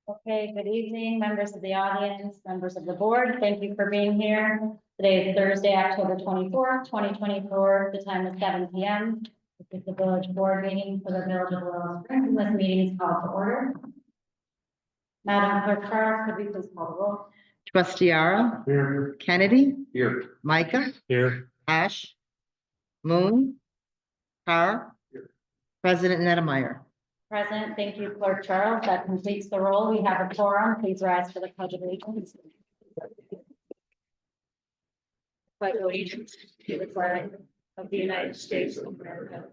Okay, good evening, members of the audience, members of the board. Thank you for being here. Today is Thursday, October 24th, 2024. The time is 7 p.m. This is the village board meeting for the village of Willow Springs, and this meeting is called to order. Madam Clerk Charles, could we please call the roll? Trustee Ara, Here. Kennedy, Here. Micah, Here. Ash, Moon, Carr, President Nettmeyer. Present. Thank you, Clerk Charles. That completes the roll. We have a quorum. Please rise for the pledge of allegiance. Pledge allegiance to the flag of the United States of America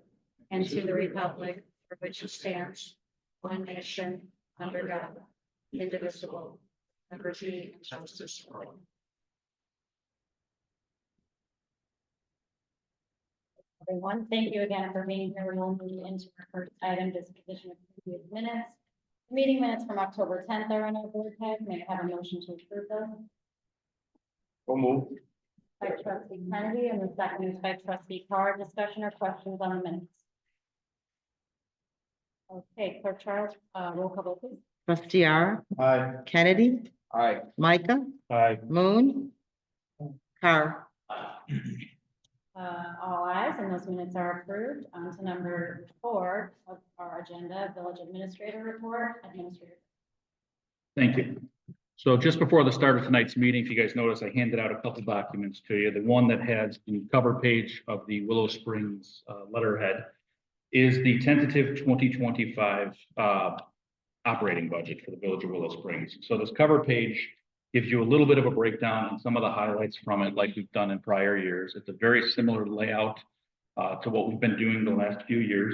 and to the republic for which it stands, one nation, under God, indivisible, with liberty and justice for all. Everyone, thank you again for being here. We will move into our first item, disposition of previous minutes. Meeting minutes from October 10th are in our board pack. May I have a motion to approve those? So move. By trustee Kennedy, and the second is by trustee Carr. Discussion or questions on the minutes? Okay, Clerk Charles, roll call vote, please. Trustee Ara, Aye. Kennedy, Aye. Micah, Aye. Moon, Carr. All ayes, and those minutes are approved. On to number 4 of our agenda, village administrator report. Administrator. Thank you. So just before the start of tonight's meeting, if you guys notice, I handed out a couple documents to you. The one that has the cover page of the Willow Springs letterhead is the tentative 2025 operating budget for the village of Willow Springs. So this cover page gives you a little bit of a breakdown and some of the highlights from it, like we've done in prior years. It's a very similar layout to what we've been doing the last few years.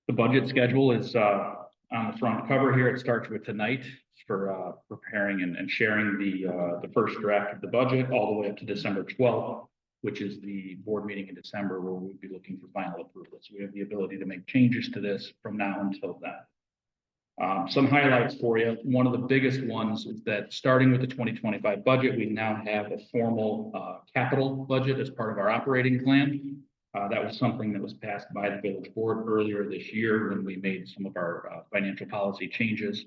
The budget schedule is on the front cover here. It starts with tonight for preparing and sharing the first draft of the budget all the way up to December 12th, which is the board meeting in December where we'll be looking for final approval. So we have the ability to make changes to this from now until then. Some highlights for you. One of the biggest ones is that starting with the 2025 budget, we now have a formal capital budget as part of our operating plan. That was something that was passed by the village board earlier this year when we made some of our financial policy changes.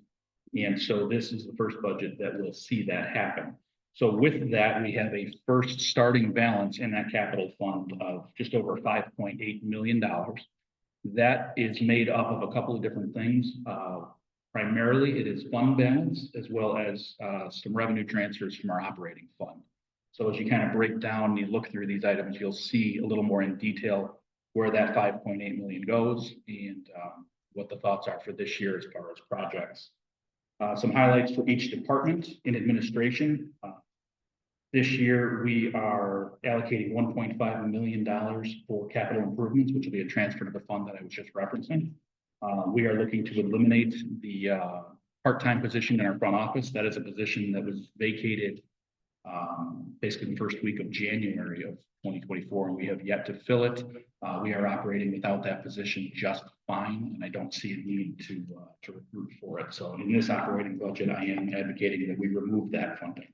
And so this is the first budget that will see that happen. So with that, we have a first starting balance in that capital fund of just over $5.8 million. That is made up of a couple of different things. Primarily, it is fund balance as well as some revenue transfers from our operating fund. So as you kind of break down and you look through these items, you'll see a little more in detail where that 5.8 million goes and what the thoughts are for this year as far as projects. Some highlights for each department in administration. This year, we are allocating $1.5 million for capital improvements, which will be a transfer to the fund that I was just referencing. We are looking to eliminate the part-time position in our front office. That is a position that was vacated basically the first week of January of 2024, and we have yet to fill it. We are operating without that position just fine, and I don't see a need to recruit for it. So in this operating budget, I am advocating that we remove that funding.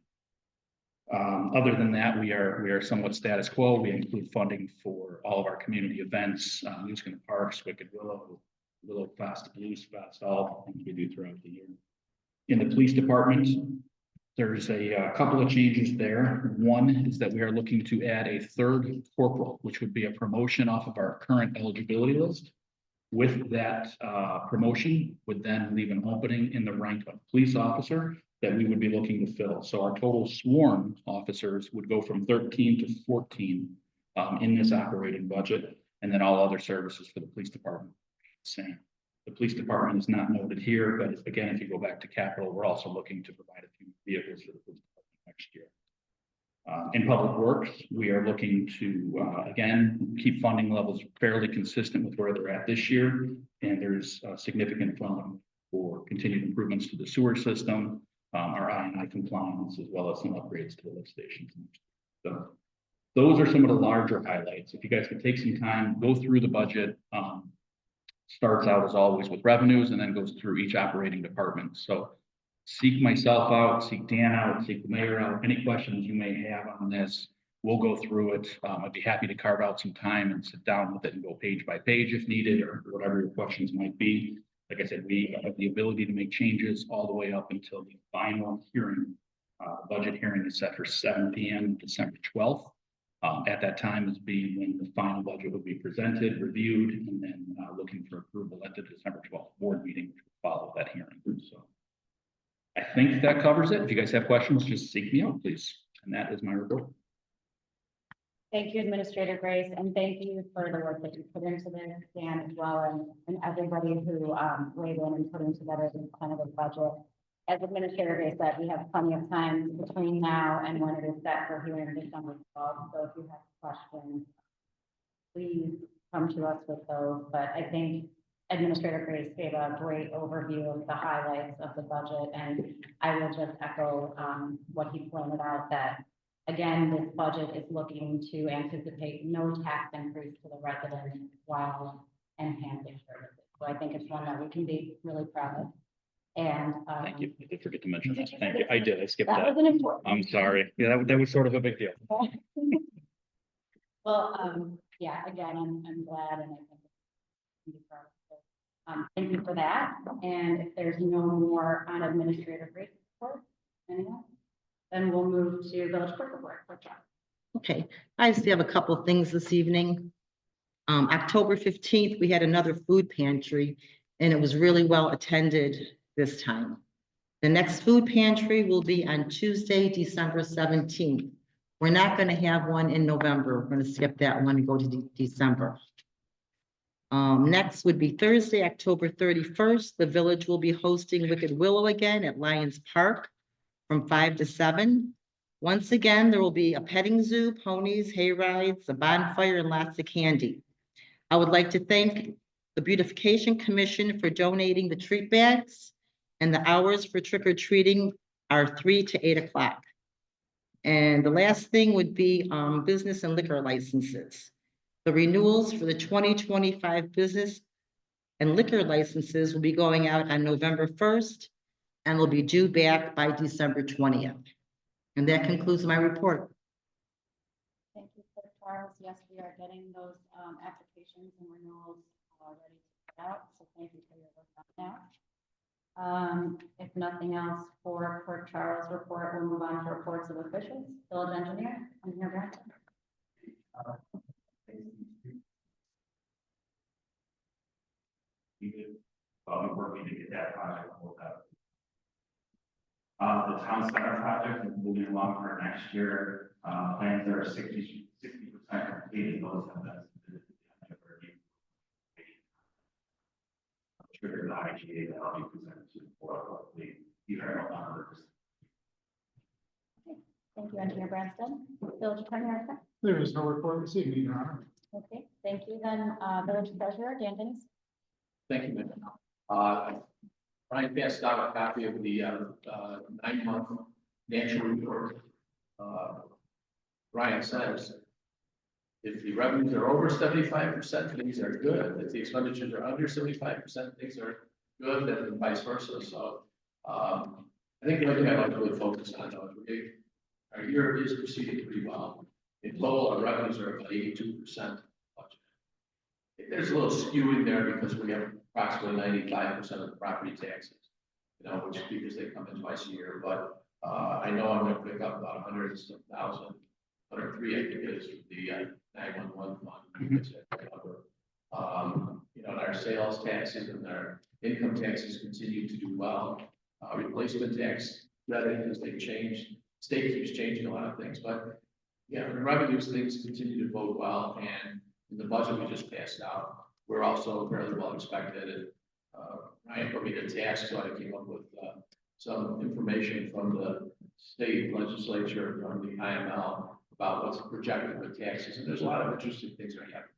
Other than that, we are somewhat status quo. We include funding for all of our community events, News Gonna Parks, Wicked Willow, Willow Fest, Blues Fest, all things we do throughout the year. In the police department, there's a couple of changes there. One is that we are looking to add a third corporal, which would be a promotion off of our current eligibility list. With that promotion would then leave an opening in the rank of police officer that we would be looking to fill. So our total sworn officers would go from 13 to 14 in this operating budget, and then all other services for the police department. Same. The police department is not noted here, but again, if you go back to capital, we're also looking to provide a few vehicles for the police department next year. In public works, we are looking to, again, keep funding levels fairly consistent with where they're at this year. And there's significant funding for continued improvements to the sewer system, our I&I compliance, as well as some upgrades to the lift stations. So those are some of the larger highlights. If you guys could take some time, go through the budget. Starts out as always with revenues and then goes through each operating department. So seek myself out, seek Dan out, seek the mayor out. Any questions you may have on this, we'll go through it. I'd be happy to carve out some time and sit down with it and go page by page if needed, or whatever your questions might be. like I said, we have the ability to make changes all the way up until the final hearing. Budget hearing is set for 7 p.m. December 12th. At that time is being when the final budget will be presented, reviewed, and then looking for approval at the December 12th board meeting, which will follow that hearing. So I think that covers it. If you guys have questions, just seek me out, please. And that is my report. Thank you, Administrator Grace, and thank you for the work that you put into this, Dan, as well, and everybody who weighed in and putting together this kind of a budget. As Administrator Grace said, we have plenty of time between now and when it is set for hearing December 12th. So if you have questions, please come to us with those. But I think Administrator Grace gave a great overview of the highlights of the budget, and I will just echo what he pointed out, that again, this budget is looking to anticipate no tax increase to the residents while enhancing services. So I think it's one that we can be really proud of. And Thank you. I did forget to mention that. Did you Thank you. forget? I did. I skipped that that. was an important. I'm sorry. Yeah, that was sort of a big deal. Well, yeah, again, I'm glad, and I think we can be proud of it. Thank you for that. And if there's no more on administrative report, anyone, then we'll move to village clerk report. Okay, I just have a couple of things this evening. October 15th, we had another food pantry, and it was really well attended this time. The next food pantry will be on Tuesday, December 17th. We're not going to have one in November. We're going to skip that one and go to December. Next would be Thursday, October 31st. The village will be hosting Wicked Willow again at Lions Park from 5 to 7. Once again, there will be a petting zoo, ponies, hay rides, a bonfire, and lots of candy. I would like to thank the Beautification Commission for donating the treat bags, and the hours for trick-or-treating are 3 to 8 o'clock. And the last thing would be business and liquor licenses. The renewals for the 2025 business and liquor licenses will be going out on November 1st and will be due back by December 20th. And that concludes my report. Thank you, Clerk Charles. Yes, we are getting those applications and renewals already out, so thank you for your work on that. If nothing else for Clerk Charles' report, we'll move on to reports of officials. Village engineer, I'm here, Brandon. We're working to get that project rolled out. The town center project is moving along for next year. Plans are 60% completed. Those have been submitted to the review. Trigger the IGA that I'll be presented to the board hopefully either in November. Thank you, Engineer Branston. Village Attorney Arthur. There is no report this evening, Your Honor. Okay, thank you. Then Village Treasurer Dan Dennis. Thank you, Madam. Brian passed out a copy of the 9-month financial report. Brian says, if the revenues are over 75%, things are good. If the expenditures are under 75%, things are good, and vice versa. So I think the other thing I'd like to really focus on, though, is our year is proceeding pretty well. In total, our revenues are about 82% budget. There's a little skew in there because we have approximately 95% of the property taxes, you know, which because they come in twice a year. But I know I'm going to pick up about 100,000, 103, I think it is, for the 911 fund. You know, and our sales taxes and our income taxes continue to do well. Replacement tax revenues, they change. State keeps changing a lot of things, but yeah, the revenues things continue to bode well. And in the budget we just passed out, we're also fairly well expected. And Ryan put me to task, so I came up with some information from the state legislature, from the IML, about what's projected with taxes. And there's a lot of interesting things that are happening.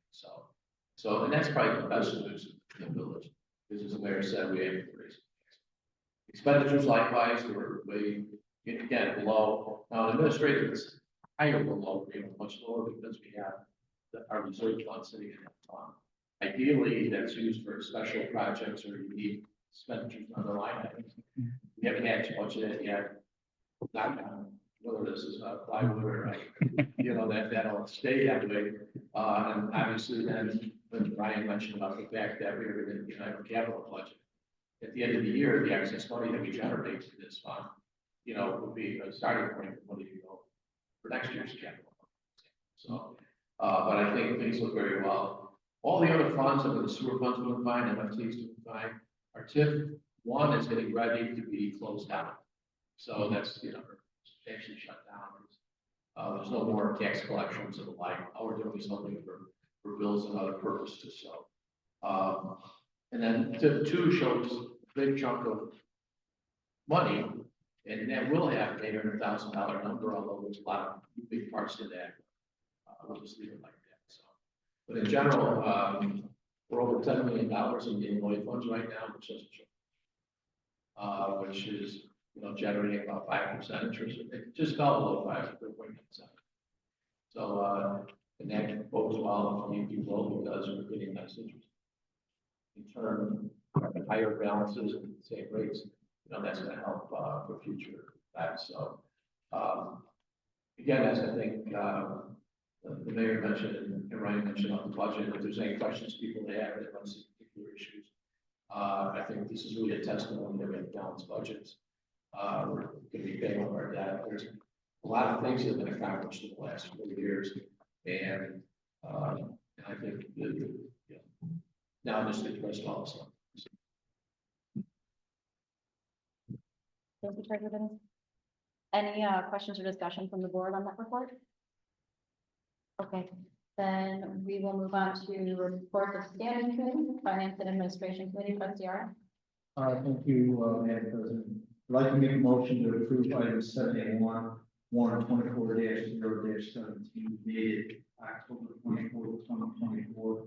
So, and that's probably the best news in the village. Because as the mayor said, we have to raise expenditures. Likewise, we're way, again, below. Now, administrative is higher below, much lower because we have our reserve fund sitting in that fund. Ideally, that's used for special projects or unique expenditures on the line items. We haven't had too much of that yet. Not whether this is plywood or, you know, that'll stay that way. And obviously then, when Brian mentioned about the fact that we were going to have a capital budget, at the end of the year, the excess money that we generate to this fund, you know, would be a starting point for money to go for next year's capital. So, but I think things look very well. All the other funds, the sewer funds doing fine, MFT's doing fine. Our TIF one is getting ready to be closed down. So that's, you know, substantially shut down. There's no more tax collections and the like. All we're doing is hoping for bills and other purposes, so. And then TIF two shows a big chunk of money, and that will have an $800,000 number, although there's a lot of big parts to that. We'll just leave it like that, so. But in general, we're over $10 million in the employee funds right now, which is, you know, generating about 5% interest. It just fell below 5%. So, and that bodes well for you people because we're getting nice interest. In turn, higher balances and the same rates, you know, that's going to help for future that. So, again, as I think the mayor mentioned and Ryan mentioned on the budget, if there's any questions people may have that run some particular issues, I think this is really a testimony that we have balanced budgets. We're going to be paying off our debt. There's a lot of things that have been accomplished in the last 4 years, and I think now just the rest also. Thank you, Treasurer Benz. Any questions or discussion from the board on that report? Okay, then we will move on to report of standing committee, finance and administration committee, trustee Ara. Thank you, Madam President. I'd like to make a motion to approve item 7A1, warrant 24-0-17, dated October 24th, 2024.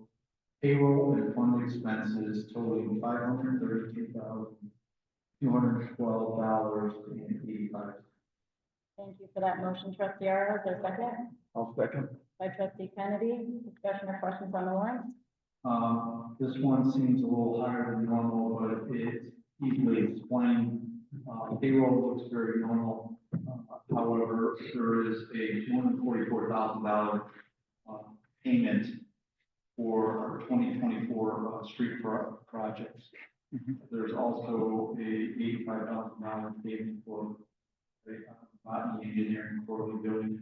Payroll and fund expenses totaling $532,212.85. Thank you for that motion, trustee Ara. Is there a second? I'll second. By trustee Kennedy, discussion or questions on the warrants? This one seems a little higher than normal, but it's easily explained. Payroll looks very normal. However, there is a $244,000 payment for our 2024 street projects. There's also a $85,000 payment for botany engineering quarterly billing.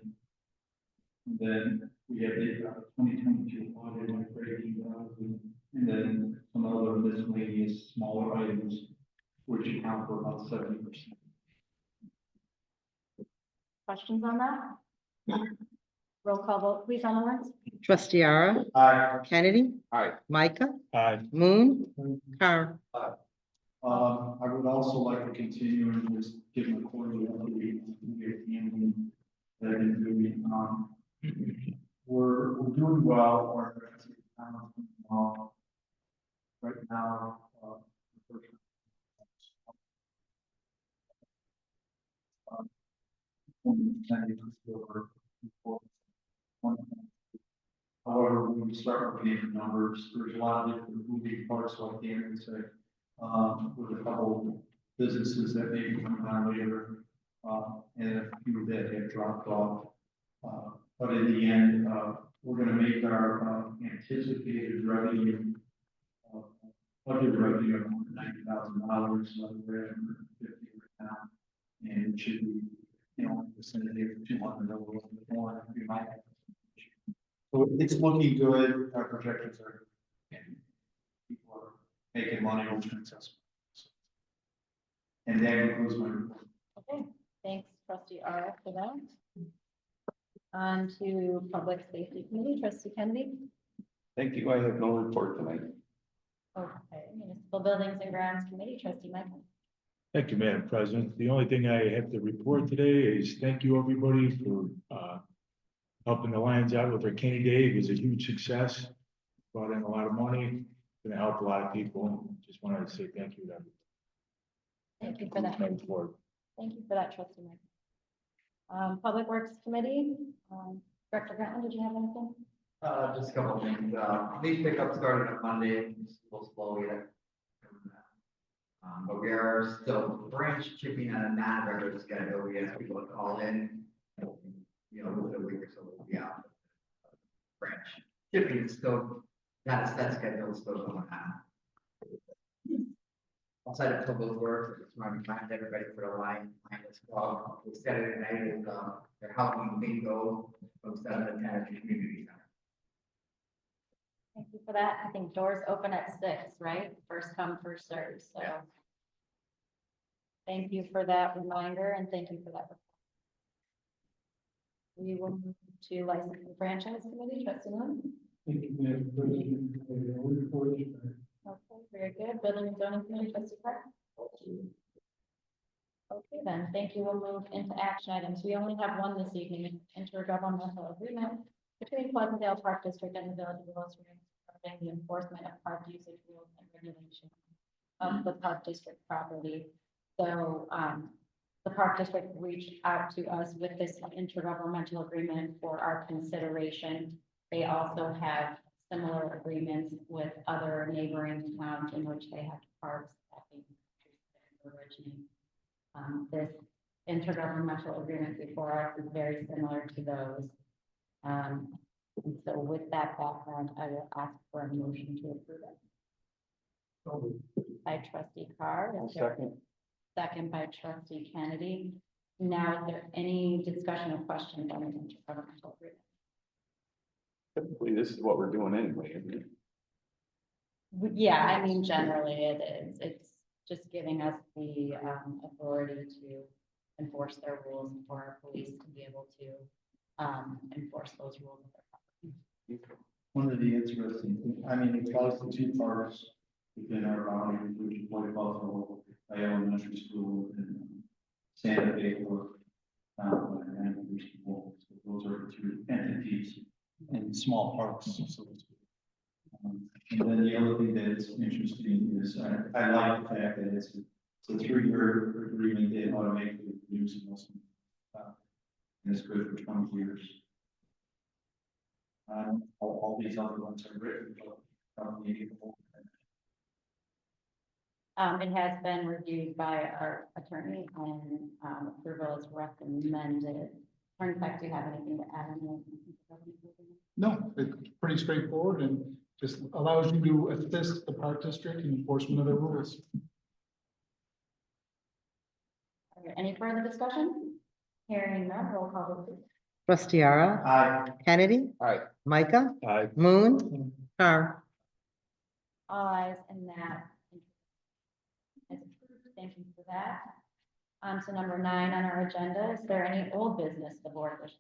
And then we have the 2022 audit and $18,000, and then some other miscellaneous smaller items, which account for about 70%. Questions on that? Roll call vote, please, on the warrants. Trustee Ara, Aye. Kennedy, Aye. Micah, Aye. Moon, Carr. I would also like to continue and just give them a quarterly update. We're doing well. Right now, however, when we start looking at the numbers, there's a lot of different moving parts, so I can't even say, with a couple businesses that may be coming on later, and a few that have dropped off. But in the end, we're gonna make our anticipated revenue, budget revenue of $90,000, so we're at $150 right now, and it should be, you know, vicinity of 200 over the more. We might have. So it's looking good. Our projections are, and people are making money, which makes us. And that concludes my report. Okay, thanks, trustee Ara, for that. On to public safety committee, trustee Kennedy. Thank you. I have no report tonight. Okay, municipal buildings and grounds committee, trustee Michael. Thank you, Madam President. The only thing I have to report today is thank you, everybody, for helping the Lions out with their Kenny Day. It was a huge success. Brought in a lot of money, going to help a lot of people. Just wanted to say thank you to everybody. Thank you for that. My report. Thank you for that, trustee Michael. Public Works Committee, Director Grantland, did you have anything? Just a couple of things. Leaf pickup started on Monday. It's a little slow yet. But we are still branch chipping on a non-regular schedule. We have people to call in. You know, within a week or so we'll be out. Branch chipping is still not a set schedule, it's still going on. outside of public works, just want to remind everybody for the Lions Club. We Saturday night is, their Halloween bingo from 7 to 10 at the community center. Thank you for that. I think doors open at 6, right? First come, first served, so. Yeah. Thank you for that reminder and thank you for that. We will move to license and franchise committee, trustee Moon. Thank you, Madam President. Okay, very good. Building and zoning committee, trustee Clark. Okay, then, thank you. We'll move into action items. We only have one this evening, intergovernmental agreement between Pleasantdale Park District and the Village of Willow Springs regarding the enforcement of park usage rules and regulations of the Park District property. So, the Park District reached out to us with this intergovernmental agreement for our consideration. They also have similar agreements with other neighboring towns in which they have parks. I think originally, this intergovernmental agreement before us is very similar to those. And so with that background, I will ask for a motion to approve it. By trustee Carr. Is there- Second by trustee Kennedy. Now, is there any discussion or questions on the intergovernmental agreement? Typically, this is what we're doing anyway, isn't it? Yeah, I mean, generally it is. It's just giving us the authority to enforce their rules for our police to be able to enforce those rules. One of the interesting, I mean, it's also two parks within our boundaries, which is White Buffalo Elementary School and Santa Fe Park. And so those are the two entities and small parks. So to speak. And then the other thing that's interesting is I like the fact that it's a 3-year agreement. They automatically produce most of them. And it's good for 20 years. All these other ones are written, but It has been reviewed by our attorney and approval is recommended. In fact, do you have anything to add on this? No, it's pretty straightforward and just allows you to assist the park district in enforcement of their rules. Are there any further discussion? Hearing none, roll call please. Trustee Ara, Aye. Kennedy, Aye. Micah, Aye. Moon, Carr. All eyes and that is approved. Thank you for that. So number 9 on our agenda, is there any old business the board wishes?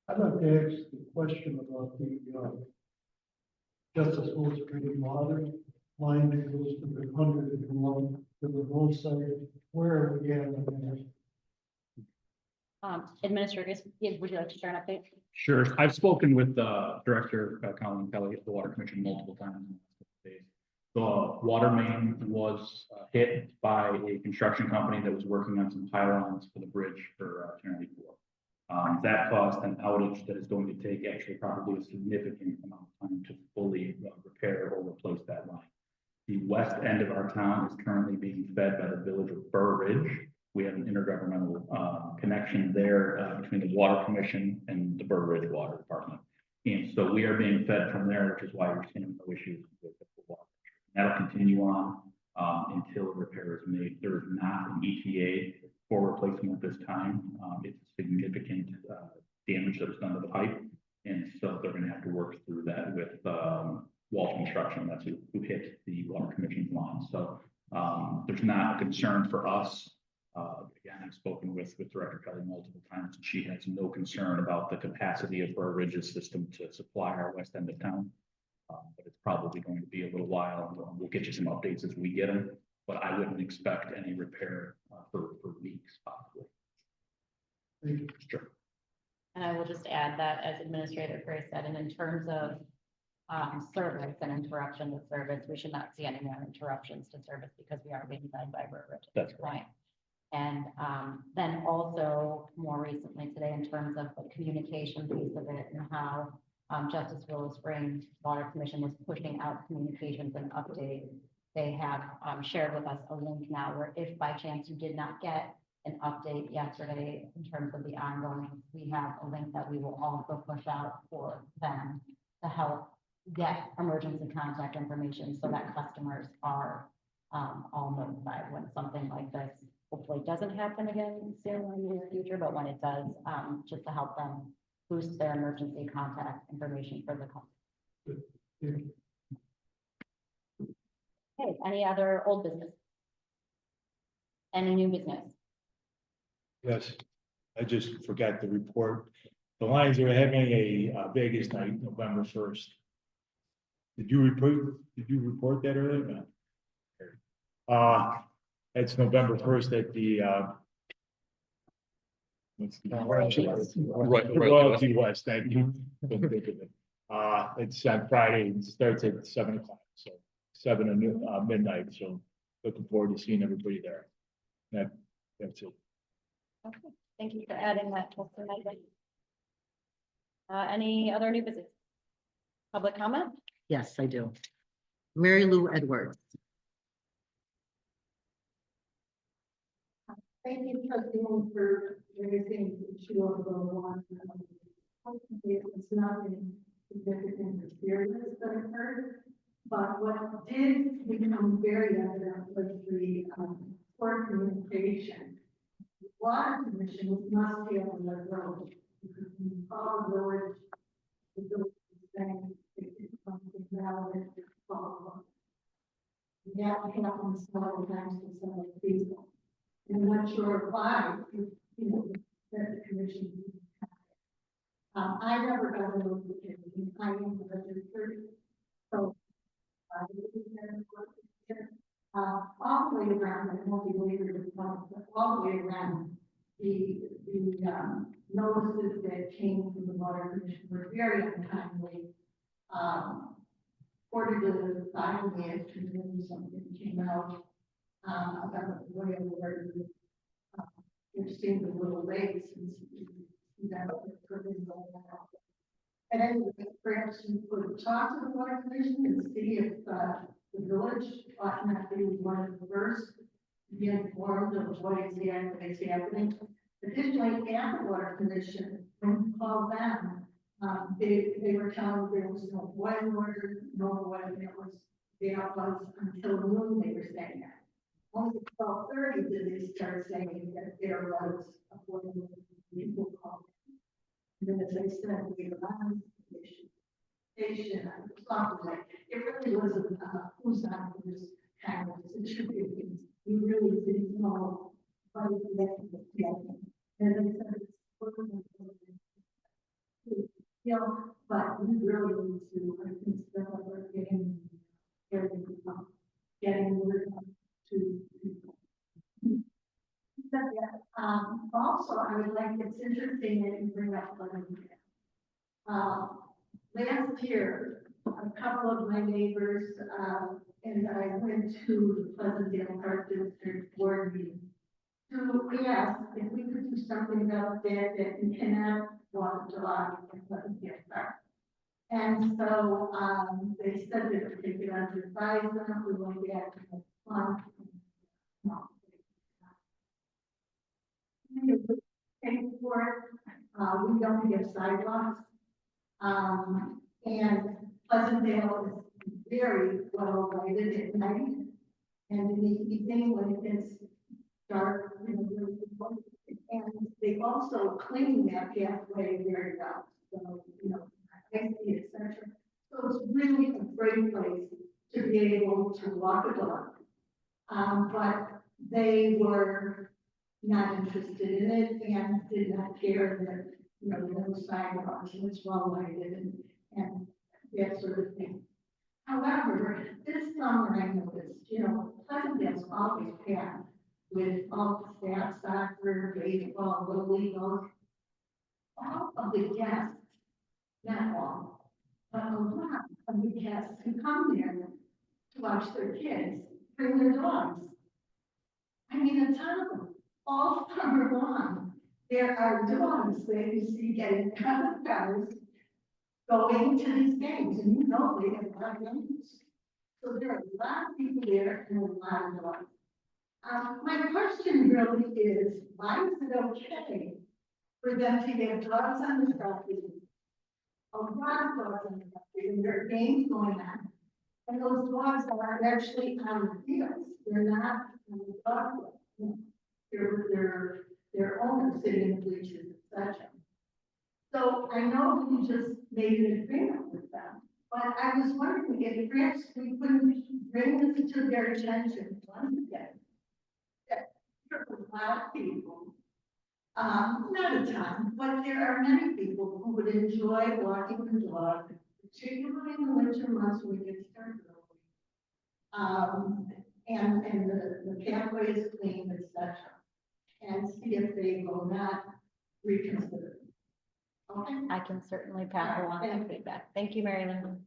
I'd like to ask the question about the, Justice Willow Springs water line that goes to the 101 to the roadside. Where are we at on that? Administrator, would you like to share an update? Sure. I've spoken with Director Colin Kelly of the Water Commission multiple times. The water main was hit by a construction company that was working on some pylons for the bridge for Kennedy 4. That caused an outage that is going to take actually probably a significant amount of time to fully repair or replace that line. The west end of our town is currently being fed by the village of Burr Ridge. We have an intergovernmental connection there between the Water Commission and the Burr Ridge Water Department. And so we are being fed from there, which is why we're seeing no issues with the water. That'll continue on until repair is made. There is not an ETA for replacement at this time. It's significant damage that was done to the pipe. And so they're going to have to work through that with Walsh Construction. That's who hit the Water Commission's line. So there's not a concern for us. Again, I've spoken with Director Kelly multiple times, and she has no concern about the capacity of Burr Ridge's system to supply our west end of town. But it's probably going to be a little while. We'll get you some updates as we get them, but I wouldn't expect any repair for weeks possibly. Sure. And I will just add that as Administrator Gray said, and in terms of service and interruption to service, we should not see any more interruptions to service because we are being fed by Burr Ridge at this point. And then also more recently today, in terms of the communication piece of it and how Justice Willow Springs Water Commission was pushing out communications and updates. They have shared with us a link now where if by chance you did not get an update yesterday in terms of the ongoing, we have a link that we will also push out for them to help get emergency contact information so that customers are all notified when something like this hopefully doesn't happen again soon in the near future, but when it does, just to help them boost their emergency contact information for the company. Okay, any other old business? Any new business? Yes, I just forgot to report. The Lions are having a Vegas night, November 1st. Did you report that earlier? No. It's November 1st at the what's the- Royalty West, thank you. Couldn't think of it. It's on Friday, it starts at 7 o'clock, so 7 to midnight, so looking forward to seeing everybody there. That's it. Okay, thank you for adding that. Any other new business? Public comment? Yes, I do. Mary Lou Edwards. Thank you, trustee, Moon, for raising the issue of the one. It's not in significant or serious that occurred, but what did become very evident was the poor communication. The Water Commission must be on the road, because we follow the village is saying it's something valid, it's follow. That happens several times to some of the people. I'm not sure why, you know, that the commission. I never got a notification. I am the registered. So. All the way around, I won't be later this month, but all the way around, the notices that came from the Water Commission were very untimely. Quarter to 5 in the afternoon, something came out. About the way of the word, which seemed a little late since that and anyway, perhaps you could talk to the Water Commission and see if the village automatically was one of the first to be informed of what exactly is happening. Additionally, at the Water Commission, when you call them, they were telling there was no boil order, no boil, it was there was until noon they were saying that. Only at 12:30 did they start saying that there was a boil order people called. And then as I said, we allowed station, something like, it really wasn't, who's on this kind of situation. We really didn't know what exactly was happening. And they said, you know, but we really need to, I think, start getting word to people. Also, I would like, it's interesting that you bring up last year, a couple of my neighbors, and I went to the Pleasantdale Park District board meeting to ask if we could do something about that you cannot walk the dog in Pleasantdale Park. And so, they said they would take it under advisement, we went back to the fund. Pay for it, we don't have sidewalks. And Pleasantdale is very well lighted at night. And in the evening when it gets dark, you know, and they also clean that pathway very well. So, you know, safety, etc. So it's really a great place to be able to walk a dog. But they were not interested in it and did not care that, you know, no sidewalks and it's well lighted and that sort of thing. However, this summer I noticed, you know, Pleasantdale's always packed with all the staff, soccer, baseball, little league, all of the guests, not all, but a lot of the guests who come there to watch their kids bring their dogs. I mean, a ton of them. All summer long, there are dogs that you see getting out of cars, going to these games, and you know they have a lot of games. So there are a lot of people there and a lot of dogs. My question really is, why is it okay for them to get dogs on the property, a lot of dogs on the property, and there are games going on, And those dogs are actually on the fields, they're not on the dog. Their owners sitting in the bleachers, et cetera. So I know you just made an agreement with them, but I was wondering if perhaps we couldn't bring this to their attention once again. That there are a lot of people, not a ton, but there are many people who would enjoy walking the dog, particularly in the winter months when it gets dark early. And the pathway is clean, et cetera. And see if they will not reconsider. Okay? I can certainly pass along that feedback. Thank you, Mary Lynn.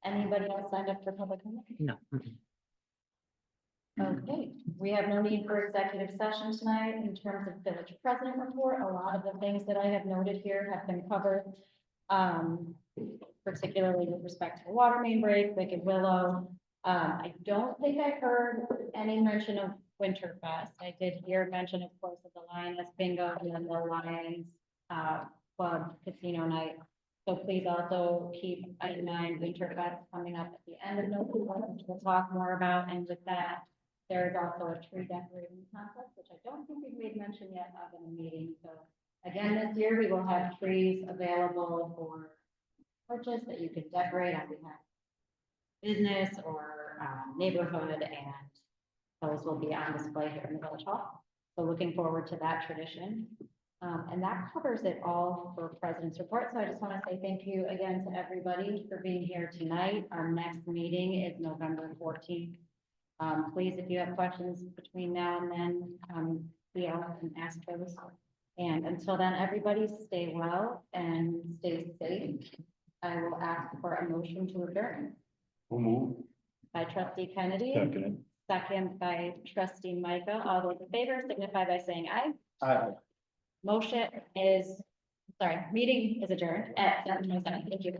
Anybody else signed up for public comment? No. Okay, we have no need for executive session tonight in terms of village president report. A lot of the things that I have noted here have been covered. Particularly with respect to the water main break, Wicked Willow. I don't think I heard any mention of Winterfest. I did hear mention, of course, of the Lioness Bingo and then the Lions Club Casino Night. So please also keep in mind Winterfest coming up at the end of November, which we'll talk more about. And with that, there's also a tree decorating contest, which I don't think we've made mention yet of in the meeting. So again, this year we will have trees available for purchase that you can decorate on behalf of business or neighborhood, and those will be on display here in the village hall. So looking forward to that tradition. And that covers it all for President's Report. So I just want to say thank you again to everybody for being here tonight. Our next meeting is November 14th. Please, if you have questions between now and then, we all can ask those. And until then, everybody stay well and stay safe. I will ask for a motion to adjourn We'll move. by trustee Kennedy, Second. second by trustee Micah. All those in favor signify by saying aye. Meeting is adjourned at 7:27. Thank you.